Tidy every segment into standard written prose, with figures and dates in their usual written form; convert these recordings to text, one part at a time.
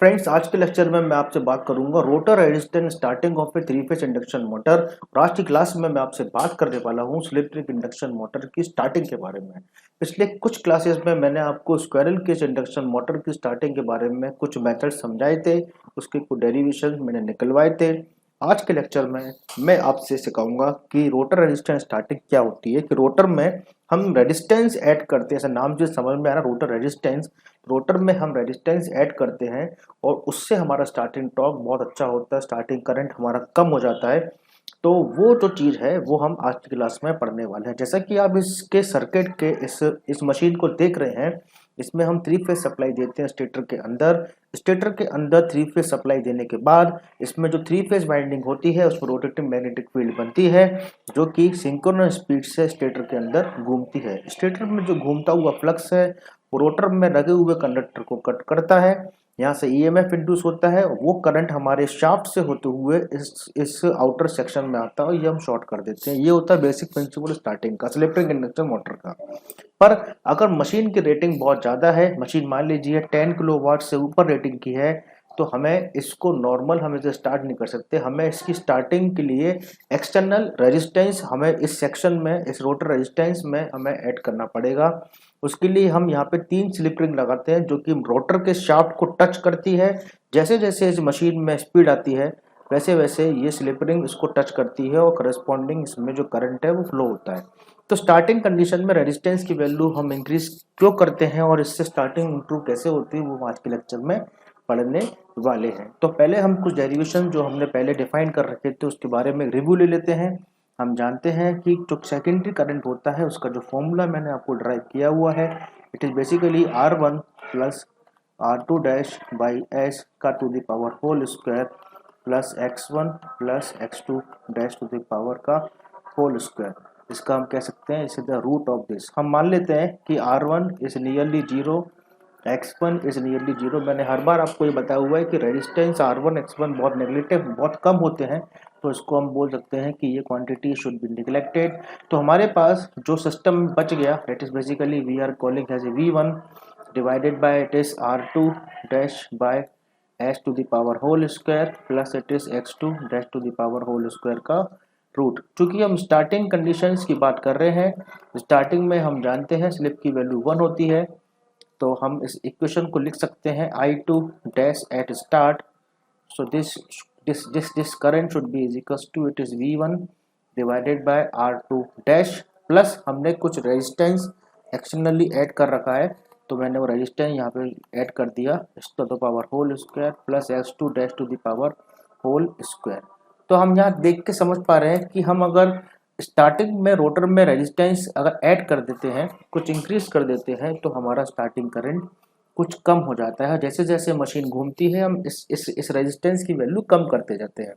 Friends, आज के lecture में मैं आपसे बात करूंगा rotor resistance starting of A three phase induction motor. और आज की क्लास में मैं आपसे बात करने वाला हूं स्लिप रिंग इंडक्शन मोटर की स्टार्टिंग के बारे में। पिछले कुछ क्लासेस में मैंने आपको स्क्विरल केज इंडक्शन मोटर की स्टार्टिंग के बारे में कुछ मेथड समझाए थे, उसके कुछ डेरिवेशन मैंने निकलवाए थे। आज के लेक्चर में मैं आपसे सिखाऊंगा कि रोटर रेजिस्टेंस स्टार्टिंग क्या होती है, कि रोटर में हम रेजिस्टेंस ऐड करते हैं। ऐसा नाम से समझ में आ रहा, रोटर रेजिस्टेंस। रोटर में हम रेजिस्टेंस ऐड करते हैं और उससे हमारा स्टार्टिंग टॉर्क बहुत अच्छा होता है, स्टार्टिंग करंट हमारा कम हो जाता है। तो वो जो चीज़ है वो हम आज की क्लास में पढ़ने वाले हैं। जैसा कि आप इसके सर्किट के इस मशीन को देख रहे हैं, इसमें हम थ्री फेज सप्लाई देते हैं स्टेटर के अंदर। स्टेटर के अंदर थ्री फेज सप्लाई देने के बाद इसमें जो थ्री फेज वाइंडिंग होती है उसमें रोटेटिंग मैग्नेटिक फील्ड बनती है, जो कि सिंक्रोनस स्पीड से स्टेटर के अंदर घूमती है। स्टेटर में जो घूमता हुआ फ्लक्स है वो रोटर में लगे हुए कंडक्टर को कट करता है, यहाँ से ईएमएफ इंड्यूस होता है। वो करंट हमारे शाफ्ट से होते हुए इस आउटर सेक्शन में आता है और ये हम शॉर्ट कर देते हैं। ये होता है बेसिक प्रिंसिपल स्टार्टिंग का स्लिप रिंग इंडक्शन मोटर का। पर अगर मशीन की रेटिंग बहुत ज़्यादा है, मशीन मान लीजिए 10 किलोवाट से ऊपर रेटिंग की है, तो हमें इसको नॉर्मल हम इसे स्टार्ट नहीं कर सकते। हमें इसकी स्टार्टिंग के लिए एक्सटर्नल रेजिस्टेंस हमें इस सेक्शन में, इस रोटर रेजिस्टेंस में हमें ऐड करना पड़ेगा। उसके लिए हम यहाँ पे 3 स्लिप रिंग लगाते हैं जो कि रोटर के शाफ्ट को टच करती है। जैसे जैसे इस मशीन में स्पीड आती है वैसे वैसे ये स्लिप रिंग इसको टच करती है और करस्पॉन्डिंग इसमें जो करंट है वो फ्लो होता है। तो स्टार्टिंग कंडीशन में रेजिस्टेंस की वैल्यू हम इंक्रीज क्यों करते हैं और इससे स्टार्टिंग इंप्रूव कैसे होती है वो आज के लेक्चर में पढ़ने वाले हैं। तो पहले हम कुछ डेरिवेशन जो हमने पहले डिफाइन कर रखे थे उसके बारे में रिव्यू ले लेते हैं। हम जानते हैं कि जो सेकेंडरी करंट होता है उसका जो फॉर्मूला मैंने आपको ड्राइव किया हुआ है, it is basically R1 plus R2 dash by S का to the power whole square plus X1 plus X2 dash to the power का होल स्क्वायर। इसका हम कह सकते हैं इसे द रूट ऑफ दिस। हम मान लेते हैं कि R1 is nearly zero, X1 is nearly zero. मैंने हर बार आपको ये बताया हुआ है कि रेजिस्टेंस R1 X1 बहुत नेग्लेक्टिव, बहुत कम होते हैं, तो इसको हम बोल सकते हैं कि ये क्वांटिटी शुड बी निगलेक्टेड। तो हमारे पास जो सिस्टम बच गया it is basically we are calling as a V1 divided by it is R2 dash by S to the power whole square plus it is X2 dash to the power whole square का root. चूंकि हम starting conditions की बात कर रहे हैं, starting में हम जानते हैं स्लिप की वैल्यू 1 होती है, तो हम इस इक्वेशन को लिख सकते हैं I2 dash at start. So this current should be is equals to it is V1 divided by R2 dash plus हमने कुछ रेजिस्टेंस एक्सटर्नली ऐड कर रखा है, तो मैंने वो रेजिस्टेंस यहाँ पे ऐड कर दिया to the power whole square plus X2 dash to the power whole square. तो हम यहाँ देख के समझ पा रहे हैं कि हम अगर स्टार्टिंग में रोटर में रेजिस्टेंस अगर ऐड कर देते हैं, कुछ इंक्रीज कर देते हैं, तो हमारा स्टार्टिंग करंट कुछ कम हो जाता है। जैसे जैसे मशीन घूमती है हम इस रेजिस्टेंस की वैल्यू कम करते जाते हैं।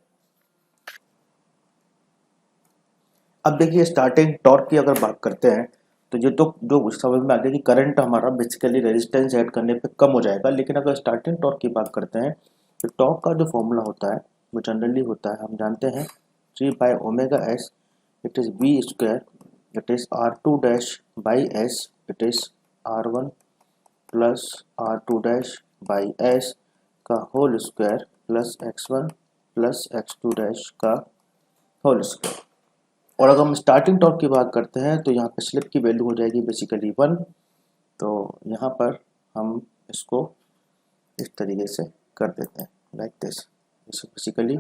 अब देखिए स्टार्टिंग टॉर्क की अगर बात करते हैं तो ये तो जो समझ में आ गया कि करंट हमारा बेसिकली रेजिस्टेंस ऐड करने पे कम हो जाएगा। लेकिन अगर स्टार्टिंग टॉर्क की बात करते हैं तो टॉर्क का जो फॉर्मूला होता है वो जनरली होता है, हम जानते हैं 3/ओमेगा s, it is v square, it is R2 dash by S, it is R1 plus R2 dash by S का whole square plus X1 plus X2 dash का होल स्क्वायर। और अगर हम स्टार्टिंग टॉर्क की बात करते हैं तो यहाँ पे स्लिप की वैल्यू हो जाएगी बेसिकली 1। तो यहाँ पर हम इसको इस तरीके से कर देते हैं like this. Basically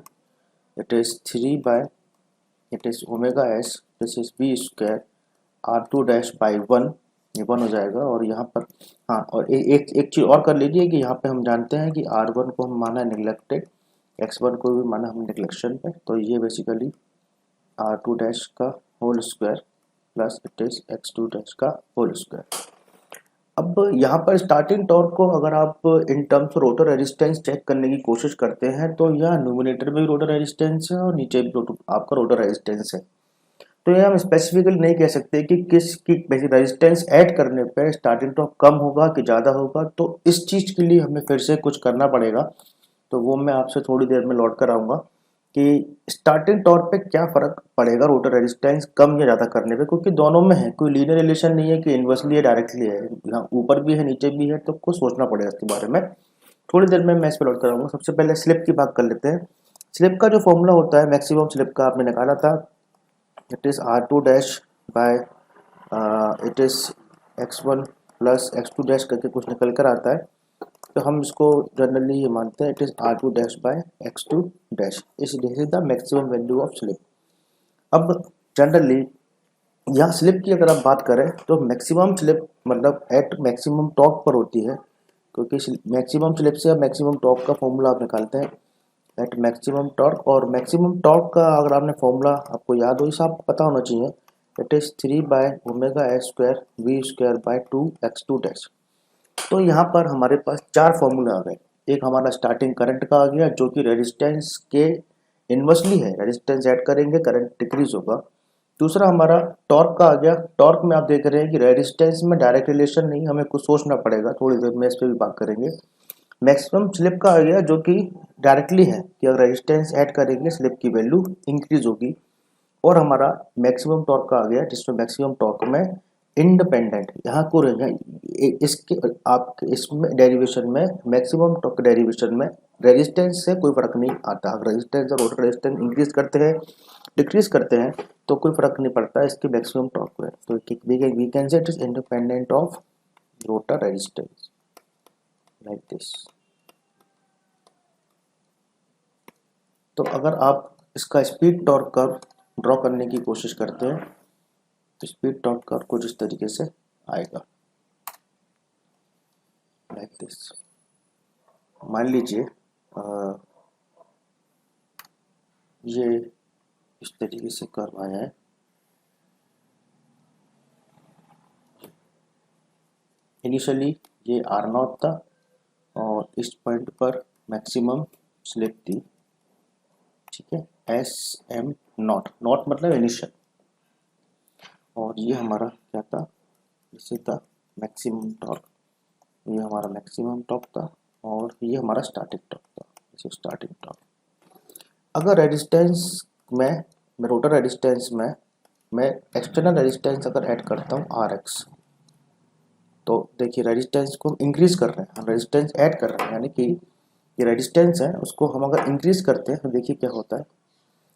it is 3 by it is omega s, this is v square R2 dash by 1, ये 1 हो जाएगा। और यहाँ पर हाँ, और एक चीज़ और कर लीजिए कि यहाँ पे हम जानते हैं कि R1 को हम माना निगलेक्टेड, X1 को भी माना हम निगलेक्शन पे, तो ये बेसिकली R2 डैश का whole square plus it is X2 dash का होल स्क्वायर। अब यहाँ पर स्टार्टिंग टॉर्क को अगर आप in terms rotor resistance check करने की कोशिश करते हैं तो यह न्यूमिनेटर में भी रोटर रेजिस्टेंस है और नीचे भी आपका रोटर रेजिस्टेंस है। तो ये हम स्पेसिफिकली नहीं कह सकते कि किस की रेजिस्टेंस ऐड करने पर स्टार्टिंग टॉर्क कम होगा कि ज़्यादा होगा। तो इस चीज़ के लिए हमें फिर से कुछ करना पड़ेगा, तो वो मैं आपसे थोड़ी देर में लौट कर आऊँगा कि स्टार्टिंग टॉर्क पे क्या फ़र्क पड़ेगा रोटर रेजिस्टेंस कम या ज़्यादा करने पे, क्योंकि दोनों में है, कोई लीनियर रिलेशन नहीं है कि इन्वर्सली है डायरेक्टली है, यहाँ ऊपर भी है नीचे भी है, तो कुछ सोचना पड़ेगा इसके बारे में। थोड़ी देर में मैं इस पर लोड कराऊंगा। सबसे पहले स्लिप की बात कर लेते हैं। स्लिप का जो फॉर्मूला होता है मैक्सिमम स्लिप का आपने निकाला था, it is R two dash by it is X one plus X two dash करके कुछ निकल कर आता है। तो हम इसको जनरली ये मानते हैं it is R two dash by X two dash, is this is the maximum value of slip. अब जनरली यहाँ स्लिप की अगर आप बात करें तो मैक्सिमम स्लिप मतलब एट मैक्सिमम टॉर्क पर होती है, क्योंकि मैक्सिमम स्लिप से आप मैक्सिमम टॉर्क का फॉर्मूला आप निकालते हैं एट मैक्सिमम टॉर्क। और मैक्सिमम टॉर्क का अगर आपने फॉर्मूला आपको याद हो, इसे आपको पता होना चाहिए, it is 3/ω² v² bye 2x2 dash. तो यहाँ पर हमारे पास चार फॉर्मूला आ गए। एक हमारा स्टार्टिंग करंट का आ गया जो कि रेजिस्टेंस के इन्वर्सली है, रेजिस्टेंस ऐड करेंगे करंट डिक्रीज होगा। दूसरा हमारा टॉर्क का आ गया। टॉर्क में आप देख रहे हैं कि रेजिस्टेंस में डायरेक्ट रिलेशन नहीं, हमें कुछ सोचना पड़ेगा, थोड़ी देर में इस पर भी बात करेंगे। मैक्सिमम स्लिप का आ गया जो कि डायरेक्टली है कि अगर रेजिस्टेंस ऐड करेंगे स्लिप की वैल्यू इंक्रीज होगी। और हमारा मैक्सिमम टॉर्क का आ गया जिसमें मैक्सिमम टॉर्क में इंडिपेंडेंट यहाँ को रहेगा, इसके आपके इसमें डेरिवेशन में मैक्सिमम टॉर्क डेरिवेशन में रेजिस्टेंस से कोई फर्क नहीं आता। अगर रेजिस्टेंस और रोटर रेजिस्टेंस इंक्रीज करते हैं डिक्रीज करते हैं तो कोई फर्क नहीं पड़ता इसके मैक्सिमम टॉर्क में। तो we can say it is independent of rotor resistance like this. तो अगर आप इसका स्पीड टॉर्क कर्व ड्रॉ करने की कोशिश करते हैं तो स्पीड टॉर्क कर्व कुछ इस तरीके से आएगा लाइक दिस। मान लीजिए ये इस तरीके से कर्व आया है। इनिशियली ये आर नॉट था और इस पॉइंट पर मैक्सिमम स्लिप थी, ठीक है, एस एम नॉट, नॉट मतलब इनिशियल। और ये हमारा क्या था, इसे था मैक्सिमम टॉर्क, ये हमारा मैक्सिमम टॉर्क था और ये हमारा स्टार्टिंग टॉर्क था, इसे स्टार्टिंग टॉर्क। अगर रेजिस्टेंस में रोटर रेजिस्टेंस में मैं एक्सटर्नल रेजिस्टेंस अगर ऐड करता हूँ आर एक्स, तो देखिए रेजिस्टेंस को हम इंक्रीज कर रहे हैं, हम रेजिस्टेंस ऐड कर रहे हैं, यानी कि ये रेजिस्टेंस है उसको हम अगर इंक्रीज करते हैं तो देखिए क्या होता है।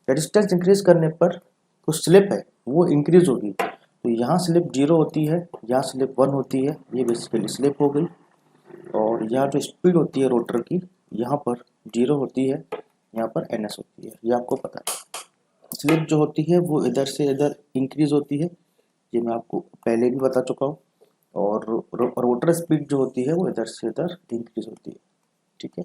रेजिस्टेंस इंक्रीज करने पर कुछ स्लिप है वो इंक्रीज होगी। तो यहाँ स्लिप 0 होती है, यहाँ स्लिप 1 होती है, ये बेसिकली स्लिप हो गई। और यहाँ जो स्पीड होती है रोटर की यहाँ पर 0 होती है, यहाँ पर ns होती है, ये आपको पता है। स्लिप जो होती है वो इधर से इधर इंक्रीज होती है, ये मैं आपको पहले भी बता चुका हूँ। और रोटर स्पीड जो होती है वो इधर से इधर इंक्रीज होती है, ठीक है।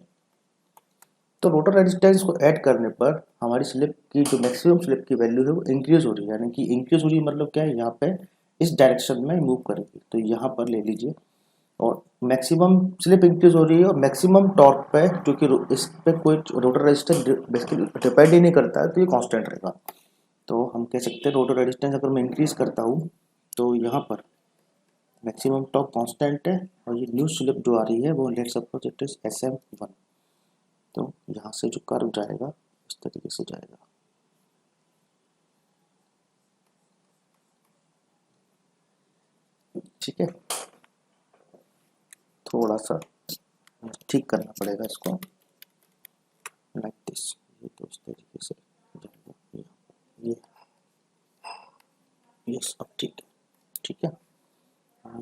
तो रोटर रेजिस्टेंस को ऐड करने पर हमारी स्लिप की जो मैक्सिमम स्लिप की वैल्यू है वो इंक्रीज हो रही है, यानी कि इंक्रीज हो रही है मतलब क्या है, यहाँ पे इस डायरेक्शन में मूव करेगी। तो यहाँ पर ले लीजिए और मैक्सिमम स्लिप इंक्रीज हो रही है और मैक्सिमम टॉर्क पे, क्योंकि इस पे कोई रोटर रेजिस्टेंस बेसिकली डिपेंड ही नहीं करता है तो ये कांस्टेंट रहेगा। तो हम कह सकते हैं रोटर रेजिस्टेंस अगर मैं इंक्रीज करता हूँ तो यहाँ पर मैक्सिमम टॉर्क कांस्टेंट है और ये न्यू स्लिप जो आ रही है वो let suppose it is SM1। तो यहाँ से जो कर्व जाएगा इस तरीके से जाएगा, ठीक है। थोड़ा सा ठीक करना पड़ेगा इसको लाइक दिस, ये तो इस तरीके से जाएगा, ये यस अब ठीक है, ठीक है।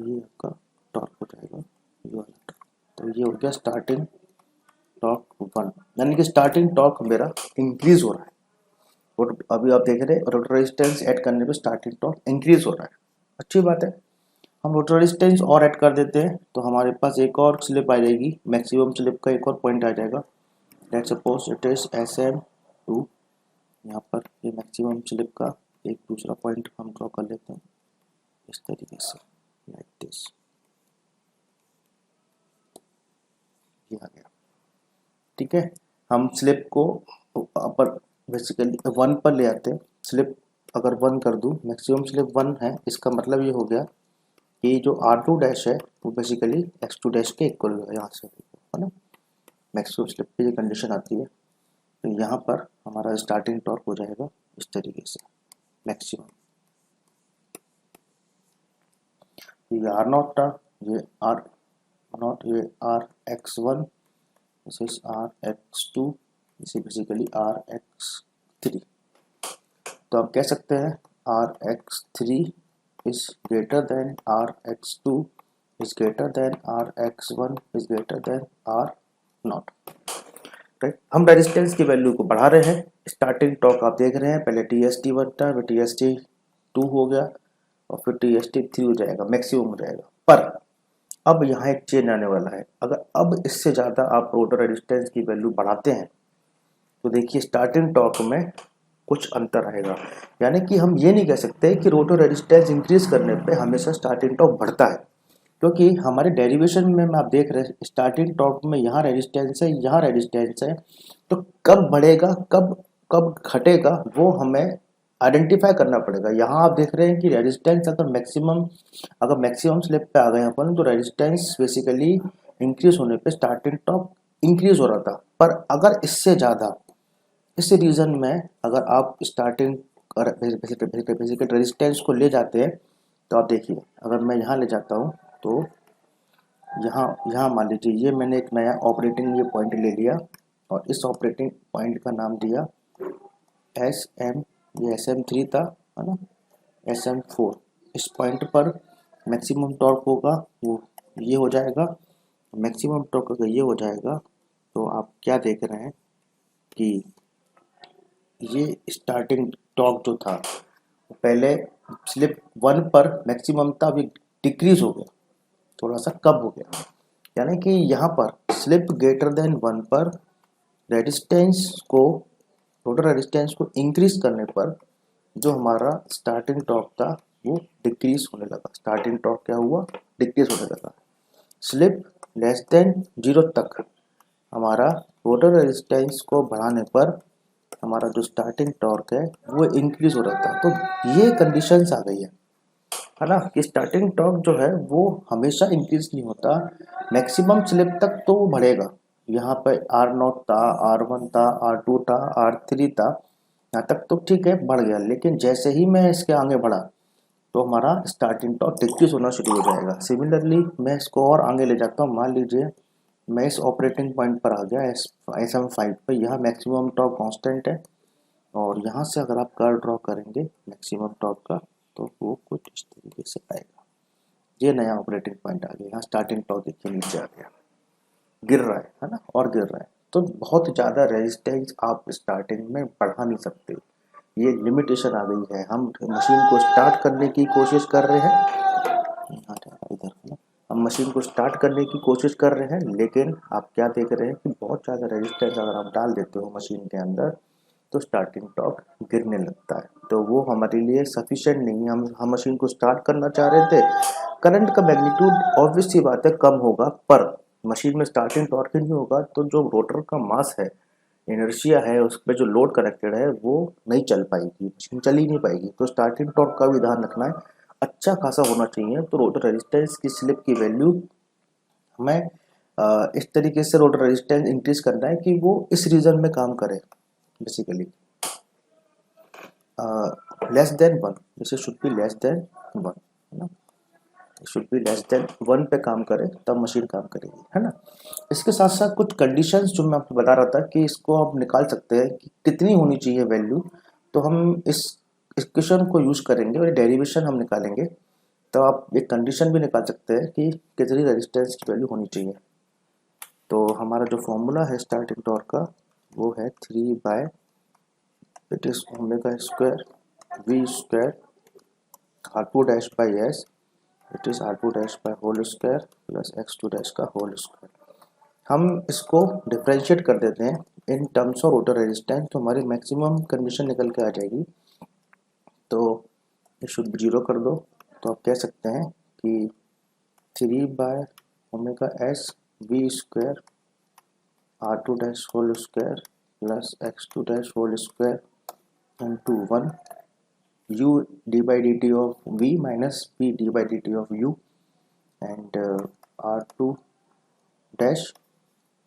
ये आपका टॉर्क हो जाएगा, ये वाला टॉर्क। तो ये हो गया स्टार्टिंग टॉर्क 1, यानी कि स्टार्टिंग टॉर्क मेरा इंक्रीज हो रहा है। और अभी आप देख रहे हैं रोटर रेजिस्टेंस ऐड करने पे स्टार्टिंग टॉर्क इंक्रीज हो रहा है, अच्छी बात है। हम रोटर रेजिस्टेंस और ऐड कर देते हैं तो हमारे पास एक और स्लिप आ जाएगी, मैक्सिमम स्लिप का एक और पॉइंट आ जाएगा। Let suppose it is SM2। यहाँ पर ये मैक्सिमम स्लिप का एक दूसरा पॉइंट हम ड्रॉ कर लेते हैं इस तरीके से लाइक दिस, ये आ गया, ठीक है। हम स्लिप को अपर बेसिकली 1 पर ले आते हैं। स्लिप अगर 1 कर दूं, मैक्सिमम स्लिप 1 है, इसका मतलब ये हो गया कि जो R2 डैश है वो बेसिकली X2 डैश के इक्वल है, यहाँ से है ना। मैक्सिमम स्लिप की ये कंडीशन आती है। तो यहाँ पर हमारा स्टार्टिंग टॉर्क हो जाएगा इस तरीके से मैक्सिमम। ये R0 था, ये R0, ये RX1 this is Rx2, this is basically Rx3। तो आप कह सकते हैं Rx3 is greater than Rx2 is greater than Rx1 is greater than R not. Right, हम रेजिस्टेंस की वैल्यू को बढ़ा रहे हैं। स्टार्टिंग टॉर्क आप देख रहे हैं, पहले TST1 था, फिर TST2 हो गया और फिर TST3 हो जाएगा, मैक्सिमम हो जाएगा। पर अब यहाँ एक चेंज आने वाला है। अगर अब इससे ज़्यादा आप रोटर रेजिस्टेंस की वैल्यू बढ़ाते हैं तो देखिए स्टार्टिंग टॉर्क में कुछ अंतर आएगा। यानी कि हम ये नहीं कह सकते कि रोटर रेजिस्टेंस इंक्रीज करने पे हमेशा स्टार्टिंग टॉर्क बढ़ता है, क्योंकि हमारे डेरिवेशन में आप देख रहे हैं स्टार्टिंग टॉर्क में यहाँ रेजिस्टेंस है, यहाँ रेजिस्टेंस है, तो कब बढ़ेगा कब कब घटेगा वो हमें आइडेंटिफाई करना पड़ेगा। यहाँ आप देख रहे हैं कि रेजिस्टेंस अगर मैक्सिमम स्लिप पे आ गए अपन तो रेजिस्टेंस बेसिकली इंक्रीज होने पे स्टार्टिंग टॉर्क इंक्रीज हो रहा था। पर अगर इससे ज़्यादा इस रीजन में अगर आप स्टार्टिंग बेसिकली रेजिस्टेंस को ले जाते हैं तो आप देखिए, अगर मैं यहाँ ले जाता हूँ तो यहाँ यहाँ मान लीजिए ये मैंने एक नया ऑपरेटिंग ये पॉइंट ले लिया और इस ऑपरेटिंग पॉइंट का नाम दिया SM, ये SM3 था, है ना, SM4। इस पॉइंट पर मैक्सिमम टॉर्क होगा वो ये हो जाएगा, मैक्सिमम टॉर्क अगर ये हो जाएगा तो आप क्या देख रहे हैं कि ये स्टार्टिंग टॉर्क जो था पहले स्लिप 1 पर मैक्सिमम था, अभी डिक्रीज हो गया, थोड़ा सा कम हो गया। यानी कि यहाँ पर स्लिप ग्रेटर देन 1 पर रेजिस्टेंस को टोटल रेजिस्टेंस को इंक्रीज करने पर जो हमारा स्टार्टिंग टॉर्क था वो डिक्रीज होने लगा। स्टार्टिंग टॉर्क क्या हुआ, डिक्रीज होने लगा। स्लिप लेस देन 0 तक हमारा टोटल रेजिस्टेंस को बढ़ाने पर हमारा जो स्टार्टिंग टॉर्क है वो इंक्रीज हो रहा था। तो ये कंडीशंस आ गई है ना, कि स्टार्टिंग टॉर्क जो है वो हमेशा इंक्रीज नहीं होता, मैक्सिमम स्लिप तक तो वो बढ़ेगा। यहाँ पे R0 था, R1 था, R2 था, R3 था, यहाँ तक तो ठीक है बढ़ गया, लेकिन जैसे ही मैं इसके आगे बढ़ा तो हमारा स्टार्टिंग टॉर्क डिक्रीज होना शुरू हो जाएगा। सिमिलरली मैं इसको और आगे ले जाता हूँ, मान लीजिए मैं इस ऑपरेटिंग पॉइंट पर आ गया SM5 पर, यहाँ मैक्सिमम टॉर्क कांस्टेंट है और यहाँ से अगर आप कर्व ड्रॉ करेंगे मैक्सिमम टॉर्क का तो वो कुछ इस तरीके से आएगा। ये नया ऑपरेटिंग पॉइंट आ गया, यहाँ स्टार्टिंग टॉर्क देखिए नीचे आ गया, गिर रहा है ना, और गिर रहा है। तो बहुत ज़्यादा रेजिस्टेंस आप स्टार्टिंग में बढ़ा नहीं सकते, ये लिमिटेशन आ गई है। हम मशीन को स्टार्ट करने की कोशिश कर रहे हैं, इधर है ना, हम मशीन को स्टार्ट करने की कोशिश कर रहे हैं, लेकिन आप क्या देख रहे हैं कि बहुत ज़्यादा रेजिस्टेंस अगर आप डाल देते हो मशीन के अंदर तो स्टार्टिंग टॉर्क गिरने लगता है। तो वो हमारे लिए सफिशिएंट नहीं है। हम मशीन को स्टार्ट करना चाह रहे थे, करंट का मैग्नीट्यूड ऑब्वियस सी बात है कम होगा, पर मशीन में स्टार्टिंग टॉर्क ही नहीं होगा तो जो रोटर का मास है, इनर्शिया है, उस पर जो लोड कनेक्टेड है वो नहीं चल पाएगी, मशीन चल ही नहीं पाएगी। तो स्टार्टिंग टॉर्क का भी ध्यान रखना है, अच्छा खासा होना चाहिए। तो रोटर रेजिस्टेंस की स्लिप की वैल्यू हमें इस तरीके से रोटर रेजिस्टेंस इंक्रीज करना है कि वो इस रीजन में काम करे, basically less than 1, this should be less than 1, है ना, शुड बी लेस देन 1 पे काम करे तब मशीन काम करेगी, है ना। इसके साथ साथ कुछ कंडीशंस जो मैं आपको बता रहा था कि इसको आप निकाल सकते हैं कि कितनी होनी चाहिए वैल्यू, तो हम इस इक्वेशन को यूज करेंगे और डेरिवेशन हम निकालेंगे। तो आप एक कंडीशन भी निकाल सकते हैं कि कितनी रेजिस्टेंस की वैल्यू होनी चाहिए। तो हमारा जो फॉर्मूला है स्टार्टिंग टॉर्क का वो है 3 by it is omega square V square R2 dash by S, it is R2 dash by whole square plus X2 dash का होल स्क्वायर। हम इसको डिफ्रेंशिएट कर देते हैं in terms of rotor resistance तो हमारी मैक्सिमम कंडीशन निकल के आ जाएगी। तो ये शुड बी 0 कर दो तो आप कह सकते हैं कि 3 by omega S V square R2 dash whole square plus X2 dash whole square into 1 u d by dt of V minus P d by dt of u and R2 dash,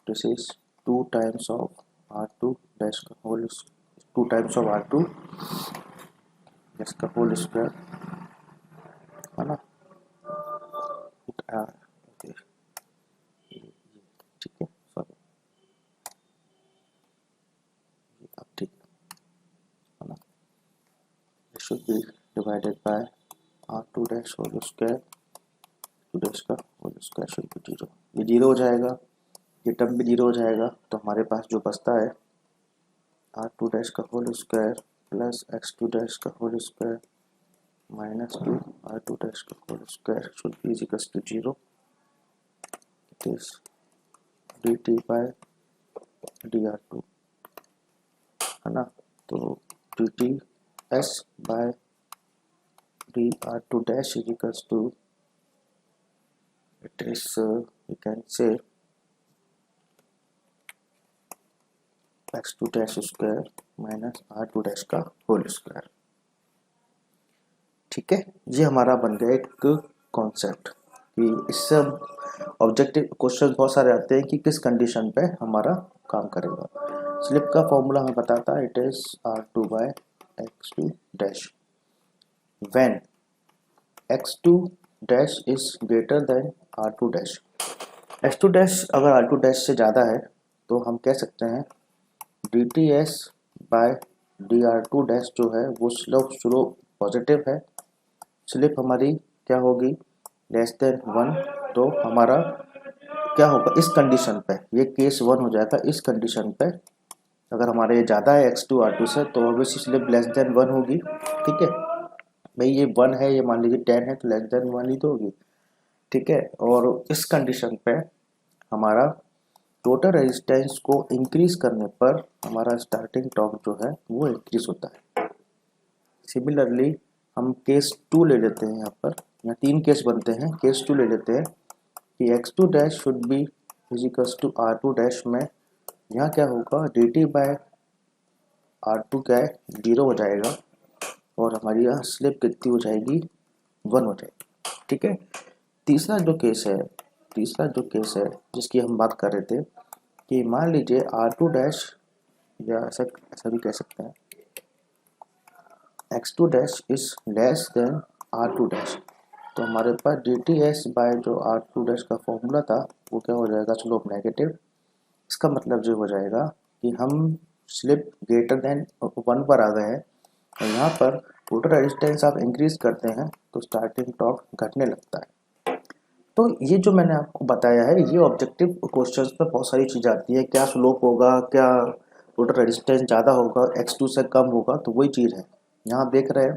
this is 2 times of R2 dash का whole 2 times of R2 dash का whole square, है ना, okay, ठीक है, sorry should be divided by r2 dash whole square, 2 dash का whole square should be 0। ये 0 हो जाएगा, ये टर्म भी 0 हो जाएगा, तो हमारे पास जो बचता है r2 dash का whole square plus x2 dash का whole square minus 2 r2 dash का whole square should be is equals to 0। It is dt by dr2 है ना, तो dt s by dr2 dash is equals to, it is we can say x2 dash square minus r2 dash का whole square. ठीक है, ये हमारा बन गया एक कॉन्सेप्ट कि इससे ऑब्जेक्टिव क्वेश्चन बहुत सारे आते हैं कि किस कंडीशन पे हमारा काम करेगा। स्लिप का फॉर्मूला हमें बताता है, it is r2 by x2 dash when x2 dash is greater than r2 dash। x2 dash अगर r2 dash से ज़्यादा है तो हम कह सकते हैं dts by dr2 dash जो है वो स्लोप पॉजिटिव है, स्लिप हमारी क्या होगी लेस देन 1। तो हमारा क्या होगा इस कंडीशन पे, ये केस 1 हो जाएगा। इस कंडीशन पे अगर हमारे ये ज़्यादा है x2 r2 से तो ऑब्वियसली स्लिप लेस देन 1 होगी। ठीक है भाई, ये 1 है, ये मान लीजिए 10 है तो लेस देन 1 ही तो होगी। ठीक है, और इस कंडीशन पे हमारा टोटल रेजिस्टेंस को इंक्रीज करने पर हमारा स्टार्टिंग टॉर्क जो है वो इंक्रीज होता है। सिमिलरली हम केस 2 ले लेते हैं, यहाँ पर यहाँ 3 केस बनते हैं। केस 2 ले लेते हैं कि x2 dash should be equals to r2 dash में यहाँ क्या होगा dt बाय r2 क्या है 0 हो जाएगा और हमारी यहाँ स्लिप कितनी हो जाएगी 1 हो जाएगी। ठीक है, तीसरा जो केस है जिसकी हम बात कर रहे थे कि मान लीजिए r2 डैश या ऐसा भी कह सकते हैं x2 dash is less than r2 dash, तो हमारे पास dts बाय जो r2 डैश का फॉर्मूला था वो क्या हो जाएगा स्लोप नेगेटिव। इसका मतलब जो हो जाएगा कि हम स्लिप ग्रेटर देन 1 पर आ गए हैं और यहाँ पर टोटल रेजिस्टेंस आप इंक्रीज करते हैं तो स्टार्टिंग टॉर्क घटने लगता है। तो ये जो मैंने आपको बताया है ये ऑब्जेक्टिव क्वेश्चंस पे बहुत सारी चीज़ आती है, क्या स्लोप होगा, क्या टोटल रेजिस्टेंस ज़्यादा होगा x2 से कम होगा, तो वही चीज़ है। यहाँ आप देख रहे हैं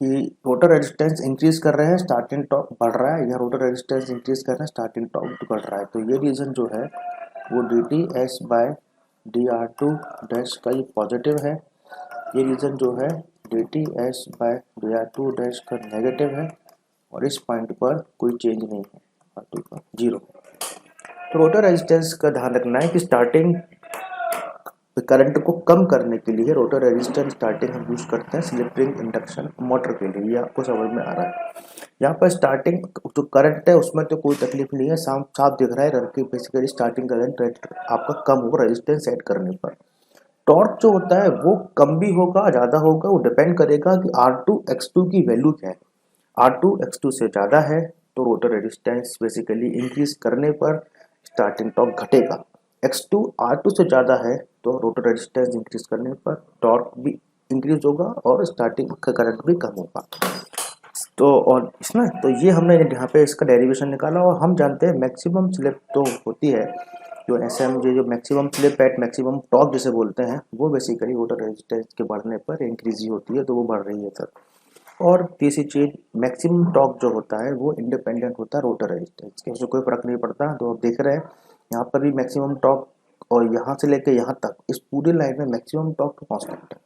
कि टोटल रेजिस्टेंस इंक्रीज कर रहे हैं स्टार्टिंग टॉर्क बढ़ रहा है, या टोटल रेजिस्टेंस इंक्रीज कर रहे हैं स्टार्टिंग टॉर्क बढ़ रहा है। तो ये रीज़न जो है वो dts बाय dr2 डैश का ये पॉजिटिव है, ये रीज़न जो है dts बाय dr2 डैश का नेगेटिव है और इस पॉइंट पर कोई चेंज नहीं है, r2 का 0। तो टोटल रेजिस्टेंस का ध्यान रखना है कि स्टार्टिंग करंट को कम करने के लिए रोटर रेजिस्टेंस स्टार्टिंग हम यूज करते हैं स्लिप रिंग इंडक्शन मोटर के लिए। ये आपको समझ में आ रहा है। यहाँ पर स्टार्टिंग जो करंट है उसमें तो कोई तकलीफ नहीं है, साफ दिख रहा है कि बेसिकली स्टार्टिंग करंट आपका कम होगा रेजिस्टेंस ऐड करने पर। टॉर्क जो होता है वो कम भी होगा ज़्यादा होगा, वो डिपेंड करेगा कि R2 X2 की वैल्यू क्या है। R2 X2 से ज़्यादा है तो रोटर रेजिस्टेंस बेसिकली इंक्रीज करने पर स्टार्टिंग टॉर्क घटेगा, x2 r2 से ज़्यादा है तो रोटर रेजिस्टेंस इंक्रीज करने पर टॉर्क भी इंक्रीज होगा और स्टार्टिंग का करंट भी कम होगा। तो और इसमें तो ये हमने यहाँ पे इसका डेरिवेशन निकाला और हम जानते हैं मैक्सिमम स्लिप तो होती है जो SMJ जो maximum slip at maximum torque जिसे बोलते हैं वो बेसिकली रोटर रेजिस्टेंस के बढ़ने पर इंक्रीज ही होती है, तो वो बढ़ रही है सर। और तीसरी चीज मैक्सिमम टॉर्क जो होता है वो इंडिपेंडेंट होता है रोटर रेजिस्टेंस के, उससे कोई फर्क नहीं पड़ता। तो आप देख रहे हैं यहाँ पर भी मैक्सिमम टॉर्क और यहाँ से लेकर यहाँ तक इस पूरी लाइन में मैक्सिमम टॉर्क कांस्टेंट है।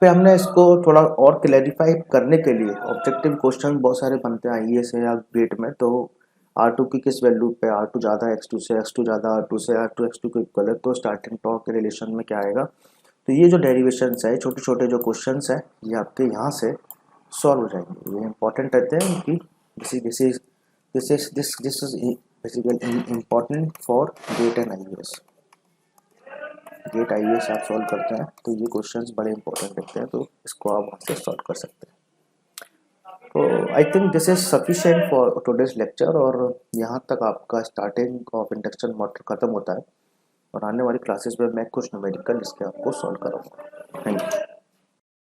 फिर हमने इसको थोड़ा और क्लैरिफाई करने के लिए ऑब्जेक्टिव क्वेश्चन बहुत सारे बनते हैं IAS या गेट में, तो R2 की किस वैल्यू पे R2 ज़्यादा x2 से, x2 ज़्यादा R2 से, R2 x2 को इक्वल है तो स्टार्टिंग टॉर्क के रिलेशन में क्या आएगा। तो ये जो डेरिवेशंस है छोटे छोटे जो क्वेश्चंस है ये आपके यहाँ से सॉल्व हो जाएंगे। ये इंपॉर्टेंट रहते हैं कि this is basically important for GATE and IAS। GATE IAS आप सॉल्व करते हैं तो ये क्वेश्चंस बड़े इंपॉर्टेंट रहते हैं, तो इसको आप वहाँ से सॉल्व कर सकते हैं। तो I think this is sufficient for today's lecture और यहाँ तक आपका स्टार्टिंग ऑफ इंडक्शन मोटर खत्म होता है और आने वाली क्लासेस में मैं कुछ न्यूमेरिकल इसके आपको सॉल्व करूँगा। Thank you.